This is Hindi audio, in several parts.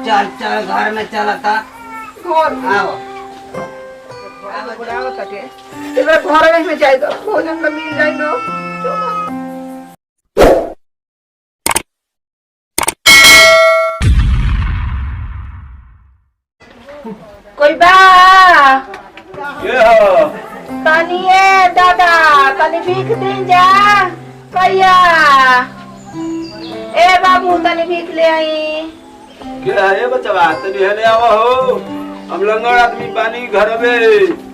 चल चल घर में चलता घर आओ बुढ़ावा तके तेरे घर में जाएगा भोजन तो मिल जाएगा चलो कोई बा ये हो तनिए दादा तनी भीख दिन जा भैया ए बाबू तनी भीख ले आई क्या है बचवा तनी हने आवा हो हम लंगड़ आदमी पानी घर में।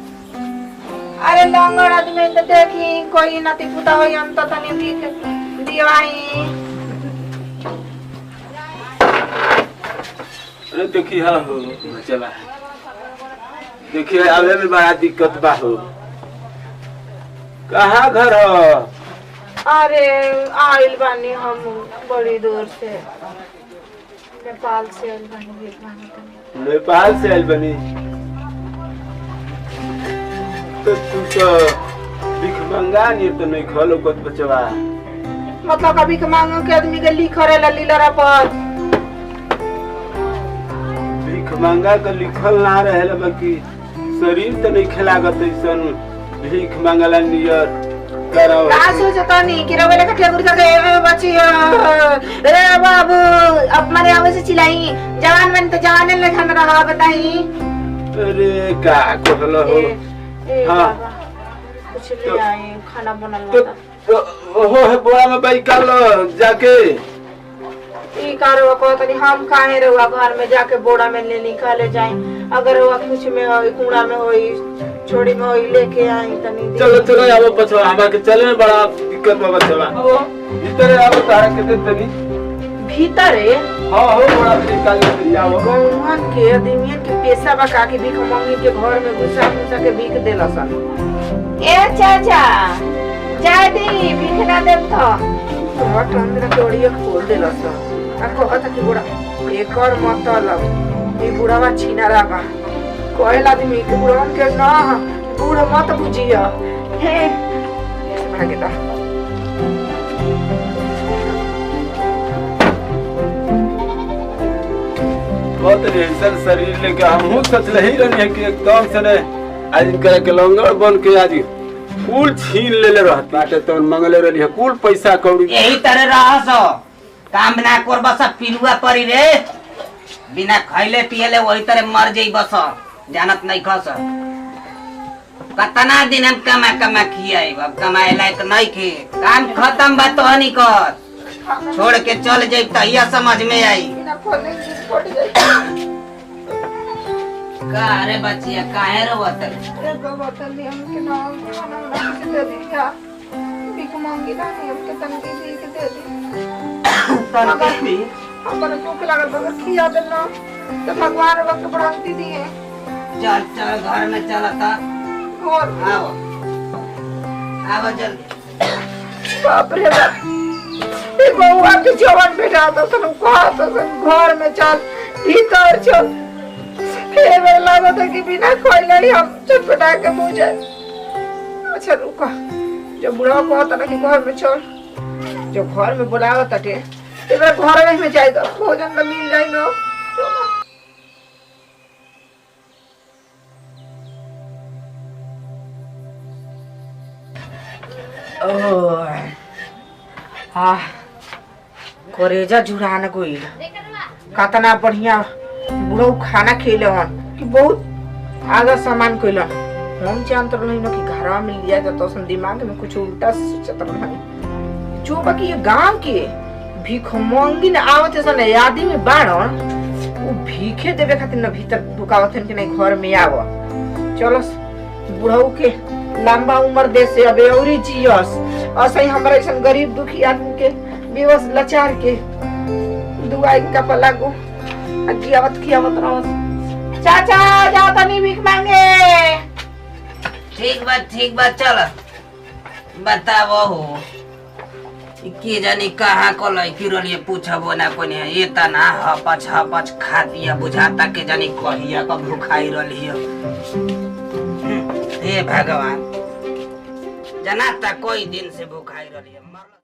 अरे लंगड़ आदमी तो देखी कोई नाती पुता हो हम तो तनी भीख दिवाई अरे देखी हाँ हो बचवा देखिए आवे में बड़ा दिक्कत बा हो। कहाँ घर हो? अरे आइल बानी हम बड़ी दूर से नेपाल से आइल बानी भीख मांगे तनी नेपाल से आइल बनी तो तू तो भिख मंगा नहीं तो नहीं खोलो कुछ बचवा। मतलब कभी के मांगो के आदमी के लिख रहेला लीलरा पर भिख मंगा तो लिखल ना रहेला बाकी शरीर तो नहीं खिलागत ऐसन भीख मंगला नियर करो। का सोचता नहीं कि रवेले का ठेकुर का ए बच्ची रे बाबू अब मारे आवे से चिल्लाई जवान बन तो जवान ले खाना रहा बताई। अरे का कहलो हो हाँ कुछ ले आई खाना बनल तो वाला हो है बोरा में भाई कल जाके ई कारो को तनी हम काहे रे घर में जाके बोरा में ले निकाले जाए अगर वो कुछ में होई कूड़ा में होई छोड़ी में होई लेके आई तनी चलो चलो आओ बचवा हमारे के चले में बड़ा दिक्कत बा बचवा भीतर आओ तारा के दे तनी भीतर है हां हो बड़ा निकाल के आओ। गौवन के आदमी के पैसा बका के भीख मांगी के घर में घुसा के भीख देला सन ए चाचा जाय दी भीख ना देब तो हट अंदर के ओड़िया खोल देला सन आ कहत कि बुढ़ा एकर मतलब ई बुढ़ावा छिनारा बा कोयल आदमी के बुढ़वन के ना बूढ़ मत बुझिया हे भागेता बहुत ऐसा शरीर लेके हम सोच रही रहनी कि एकदम से ने आज करे के लंगड़ बन के आज कुल छीन लेले रहत बाटे तो मंगले रहली है कुल पैसा कौड़ी यही तरह रहस काम ना करब सब पिलुआ परी रे बिना खैले पियले वही तरह मर जाई बस जानत नहीं खस कतना दिन हम कमा कमा खियाई अब कमाए लायक नहीं खे काम खत्म बा तो नहीं कर छोड़ के चल जाई त यह समझ में आई बिना खोले नींद पड़ जाए का रे बच्चिया काहे रोवत अरे बाबा तनी हमके ना खाना बना के दे दिया भीख मांगी ना हमके तनी भीख दे दी तनके हमरे भूख लागल बगर खिया देना तो भगवान वक्त बढ़ाती दिए चल चल घर में चलता और आओ आओ जल्दी बाप रे बाप ये बउआ के जवान बेटा तो तुम कहा तो घर में चल भीतर चल फिर मेरे लागत है कि बिना खोले ही हम चटपटा के मुँह जाए। अच्छा रुका जो बुढ़ा कहता ना कि घर में चल जो घर में बुलावा तटे तेरे घर में जाएगा भोजन तो मिल जाएगा करेजा जुड़ान गई कतना बढ़िया बुढ़ऊ खाना खेले हन कि बहुत आधा सामान कैला हम जानत रही ना कि घरवा में लिया जाता तो दिमाग में कुछ उल्टा सोचत रही जो बाकी ये गांव के भीख मांगी न आवत सन यादी में बाड़न वो भीखे देवे खातिर न भीतर ढुकावत कि नहीं घर में आव चलो बुढ़ऊ के लंबा उम्र दे से अब औरी जियस असही हमरा ऐसा गरीब दुखी आदमी के बेवस लाचार के दुआई का पलागो जियावत खियावत रहो चाचा जाओ तनी भीख मांगे ठीक बा चल बतावो हो के जानी कहाँ को लड़की रही पूछबो ना कोनी ये तना हपच खा दिया बुझाता के जानी कहिया का भूखाई रही हे भगवान जनाता कोई दिन से भूखाई रही